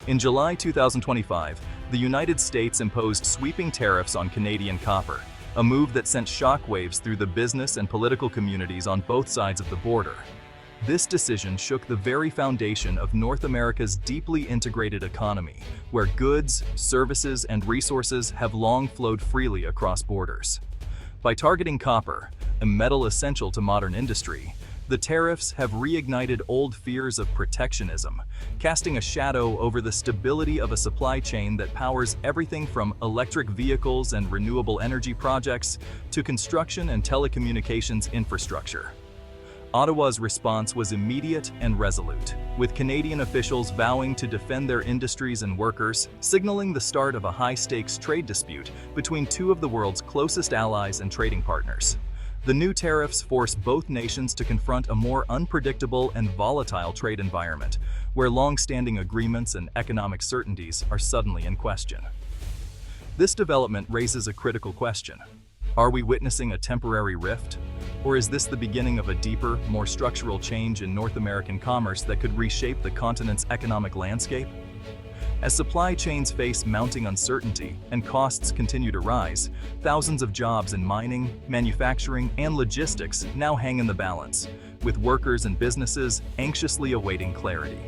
In July 2025, the United States imposed sweeping tariffs on Canadian copper, a move that sent shockwaves through the business and political communities on both sides of the border. This decision shook the very foundation of North America's deeply integrated economy, where goods, services, and resources have long flowed freely across borders. By targeting copper, a metal essential to modern industry, the tariffs have reignited old fears of protectionism, casting a shadow over the stability of a supply chain that powers everything from electric vehicles and renewable energy projects to construction and telecommunications infrastructure. Ottawa's response was immediate and resolute, with Canadian officials vowing to defend their industries and workers, signaling the start of a high-stakes trade dispute between two of the world's closest allies and trading partners. The new tariffs force both nations to confront a more unpredictable and volatile trade environment, where long-standing agreements and economic certainties are suddenly in question. This development raises a critical question. Are we witnessing a temporary rift? Or is this the beginning of a deeper, more structural change in North American commerce that could reshape the continent's economic landscape? As supply chains face mounting uncertainty and costs continue to rise, thousands of jobs in mining, manufacturing, and logistics now hang in the balance, with workers and businesses anxiously awaiting clarity.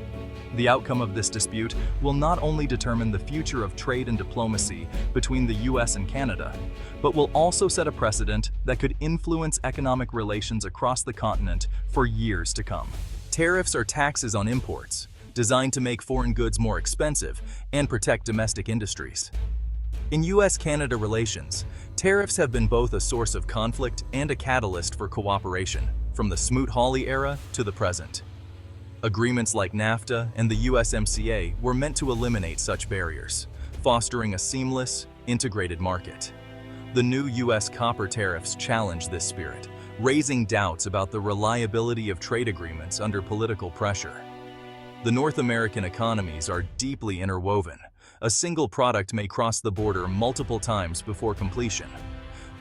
The outcome of this dispute will not only determine the future of trade and diplomacy between the US and Canada, but will also set a precedent that could influence economic relations across the continent for years to come. Tariffs are taxes on imports, designed to make foreign goods more expensive and protect domestic industries. In US-Canada relations, tariffs have been both a source of conflict and a catalyst for cooperation, from the Smoot-Hawley era to the present. Agreements like NAFTA and the USMCA were meant to eliminate such barriers, fostering a seamless, integrated market. The new US copper tariffs challenge this spirit, raising doubts about the reliability of trade agreements under political pressure. The North American economies are deeply interwoven. A single product may cross the border multiple times before completion.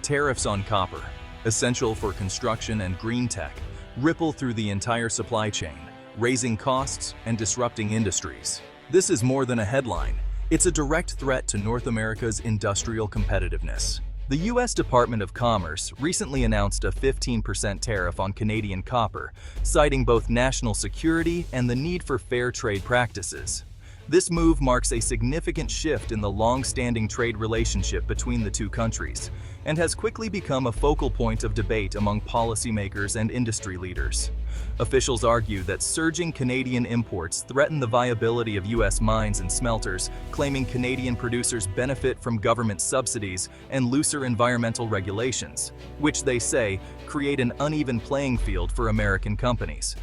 Tariffs on copper, essential for construction and green tech, ripple through the entire supply chain, raising costs and disrupting industries. This is more than a headline. It's a direct threat to North America's industrial competitiveness. The U.S. Department of Commerce recently announced a 15% tariff on Canadian copper, citing both national security and the need for fair trade practices. This move marks a significant shift in the long-standing trade relationship between the two countries, and has quickly become a focal point of debate among policymakers and industry leaders. Officials argue that surging Canadian imports threaten the viability of U.S. mines and smelters, claiming Canadian producers benefit from government subsidies and looser environmental regulations, which they say create an uneven playing field for American companies.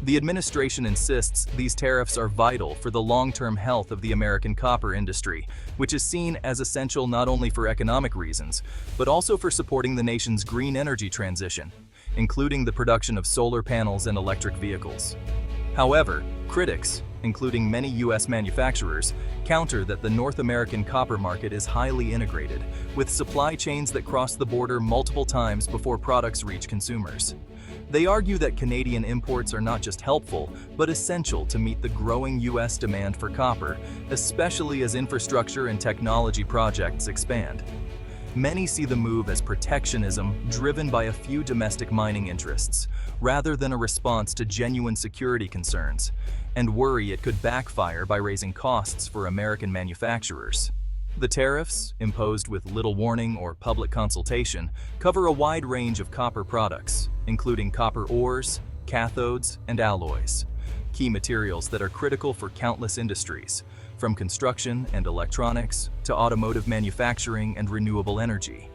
The administration insists these tariffs are vital for the long-term health of the American copper industry, which is seen as essential not only for economic reasons, but also for supporting the nation's green energy transition, including the production of solar panels and electric vehicles. However, critics, including many U.S. manufacturers, counter that the North American copper market is highly integrated, with supply chains that cross the border multiple times before products reach consumers. They argue that Canadian imports are not just helpful, but essential to meet the growing U.S. demand for copper, especially as infrastructure and technology projects expand. Many see the move as protectionism driven by a few domestic mining interests, rather than a response to genuine security concerns, and worry it could backfire by raising costs for American manufacturers. The tariffs, imposed with little warning or public consultation, cover a wide range of copper products, including copper ores, cathodes, and alloys, key materials that are critical for countless industries, from construction and electronics to automotive manufacturing and renewable energy.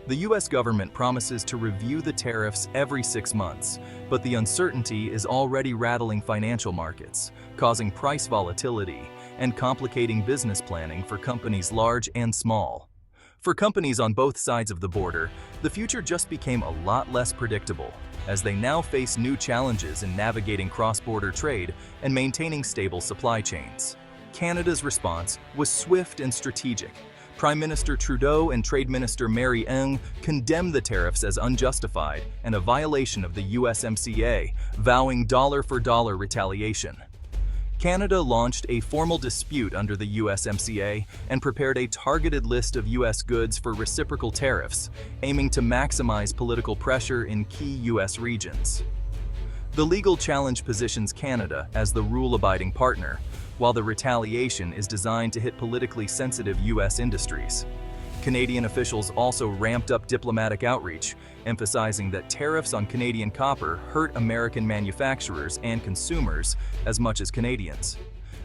The U.S. government promises to review the tariffs every 6 months, but the uncertainty is already rattling financial markets, causing price volatility and complicating business planning for companies large and small. For companies on both sides of the border, the future just became a lot less predictable, as they now face new challenges in navigating cross-border trade and maintaining stable supply chains. Canada's response was swift and strategic. Prime Minister Trudeau and Trade Minister Mary Ng condemned the tariffs as unjustified and a violation of the USMCA, vowing dollar-for-dollar retaliation. Canada launched a formal dispute under the USMCA and prepared a targeted list of U.S. goods for reciprocal tariffs, aiming to maximize political pressure in key U.S. regions. The legal challenge positions Canada as the rule-abiding partner, while the retaliation is designed to hit politically sensitive U.S. industries. Canadian officials also ramped up diplomatic outreach, emphasizing that tariffs on Canadian copper hurt American manufacturers and consumers as much as Canadians.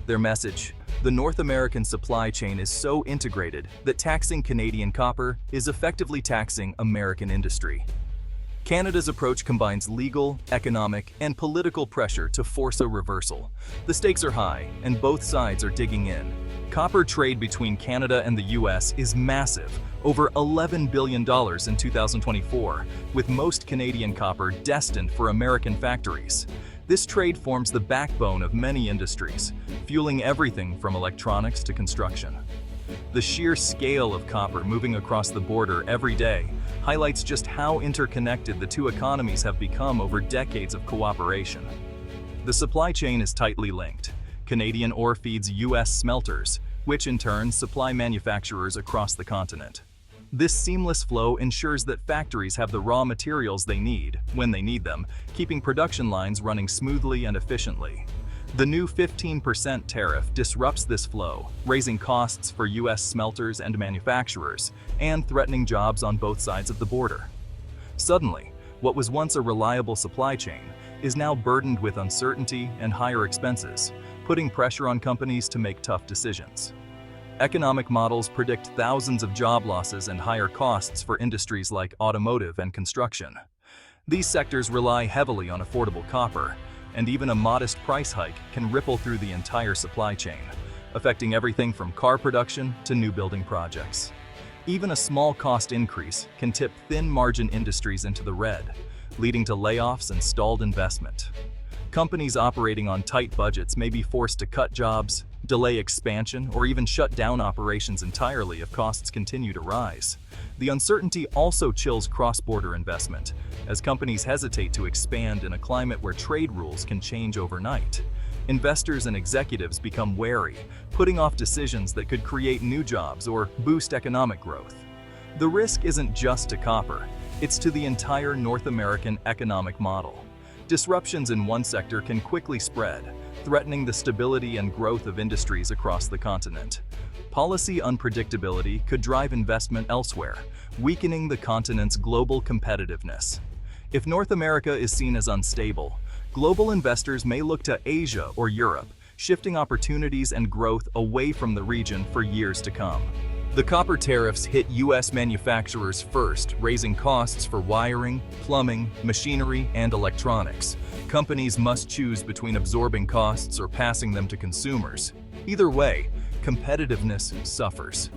Their message: the North American supply chain is so integrated that taxing Canadian copper is effectively taxing American industry. Canada's approach combines legal, economic, and political pressure to force a reversal. The stakes are high, and both sides are digging in. Copper trade between Canada and the U.S. is massive, over $11 billion in 2024, with most Canadian copper destined for American factories. This trade forms the backbone of many industries, fueling everything from electronics to construction. The sheer scale of copper moving across the border every day highlights just how interconnected the two economies have become over decades of cooperation. The supply chain is tightly linked. Canadian ore feeds U.S. smelters, which in turn supply manufacturers across the continent. This seamless flow ensures that factories have the raw materials they need, when they need them, keeping production lines running smoothly and efficiently. The new 15% tariff disrupts this flow, raising costs for U.S. smelters and manufacturers, and threatening jobs on both sides of the border. Suddenly, what was once a reliable supply chain is now burdened with uncertainty and higher expenses, putting pressure on companies to make tough decisions. Economic models predict thousands of job losses and higher costs for industries like automotive and construction. These sectors rely heavily on affordable copper, and even a modest price hike can ripple through the entire supply chain, affecting everything from car production to new building projects. Even a small cost increase can tip thin-margin industries into the red, leading to layoffs and stalled investment. Companies operating on tight budgets may be forced to cut jobs, delay expansion, or even shut down operations entirely if costs continue to rise. The uncertainty also chills cross-border investment, as companies hesitate to expand in a climate where trade rules can change overnight. Investors and executives become wary, putting off decisions that could create new jobs or boost economic growth. The risk isn't just to copper, it's to the entire North American economic model. Disruptions in one sector can quickly spread, threatening the stability and growth of industries across the continent. Policy unpredictability could drive investment elsewhere, weakening the continent's global competitiveness. If North America is seen as unstable, global investors may look to Asia or Europe, shifting opportunities and growth away from the region for years to come. The copper tariffs hit U.S. manufacturers first, raising costs for wiring, plumbing, machinery, and electronics. Companies must choose between absorbing costs or passing them to consumers. Either way, competitiveness suffers.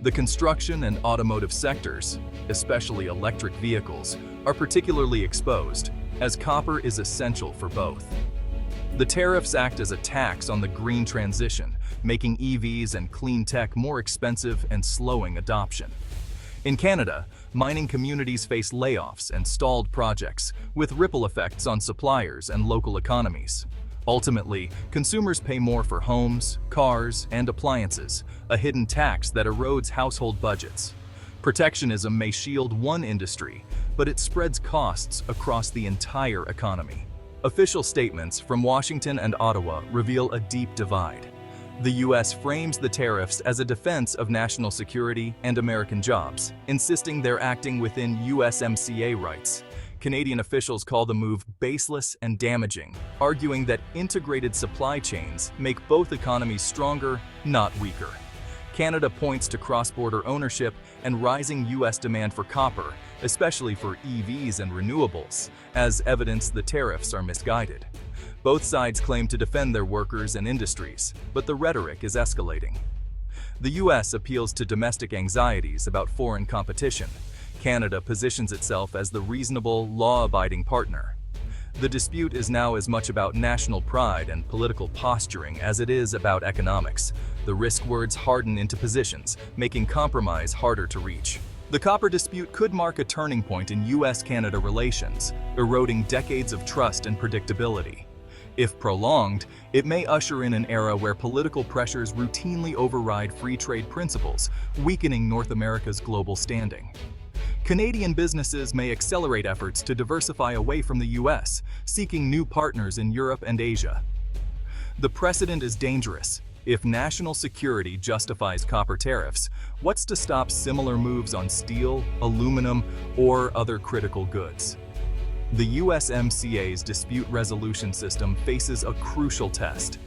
The construction and automotive sectors, especially electric vehicles, are particularly exposed, as copper is essential for both. The tariffs act as a tax on the green transition, making EVs and clean tech more expensive and slowing adoption. In Canada, mining communities face layoffs and stalled projects, with ripple effects on suppliers and local economies. Ultimately, consumers pay more for homes, cars, and appliances, a hidden tax that erodes household budgets. Protectionism may shield one industry, but it spreads costs across the entire economy. Official statements from Washington and Ottawa reveal a deep divide. The U.S. frames the tariffs as a defense of national security and American jobs, insisting they're acting within USMCA rights. Canadian officials call the move baseless and damaging, arguing that integrated supply chains make both economies stronger, not weaker. Canada points to cross-border ownership and rising U.S. demand for copper, especially for EVs and renewables, as evidence the tariffs are misguided. Both sides claim to defend their workers and industries, but the rhetoric is escalating. The U.S. appeals to domestic anxieties about foreign competition. Canada positions itself as the reasonable, law-abiding partner. The dispute is now as much about national pride and political posturing as it is about economics. The risk words harden into positions, making compromise harder to reach. The copper dispute could mark a turning point in U.S.-Canada relations, eroding decades of trust and predictability. If prolonged, it may usher in an era where political pressures routinely override free trade principles, weakening North America's global standing. Canadian businesses may accelerate efforts to diversify away from the US, seeking new partners in Europe and Asia. The precedent is dangerous. If national security justifies copper tariffs, what's to stop similar moves on steel, aluminum, or other critical goods? The USMCA's dispute resolution system faces a crucial test.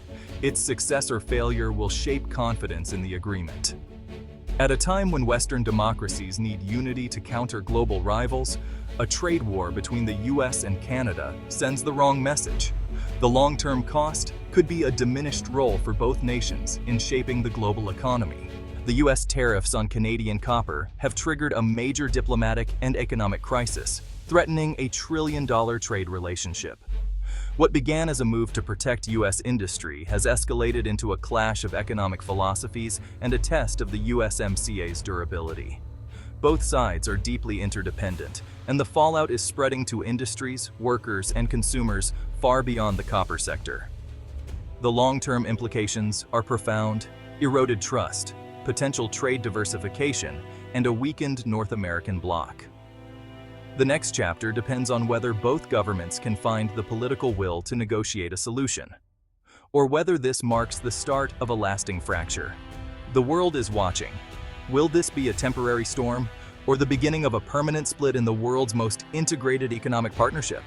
Its success or failure will shape confidence in the agreement. At a time when Western democracies need unity to counter global rivals, a trade war between the US and Canada sends the wrong message. The long-term cost could be a diminished role for both nations in shaping the global economy. The US tariffs on Canadian copper have triggered a major diplomatic and economic crisis, threatening a trillion-dollar trade relationship. What began as a move to protect US industry has escalated into a clash of economic philosophies and a test of the USMCA's durability. Both sides are deeply interdependent, and the fallout is spreading to industries, workers, and consumers far beyond the copper sector. The long-term implications are profound: eroded trust, potential trade diversification, and a weakened North American bloc. The next chapter depends on whether both governments can find the political will to negotiate a solution, or whether this marks the start of a lasting fracture. The world is watching. Will this be a temporary storm, or the beginning of a permanent split in the world's most integrated economic partnership?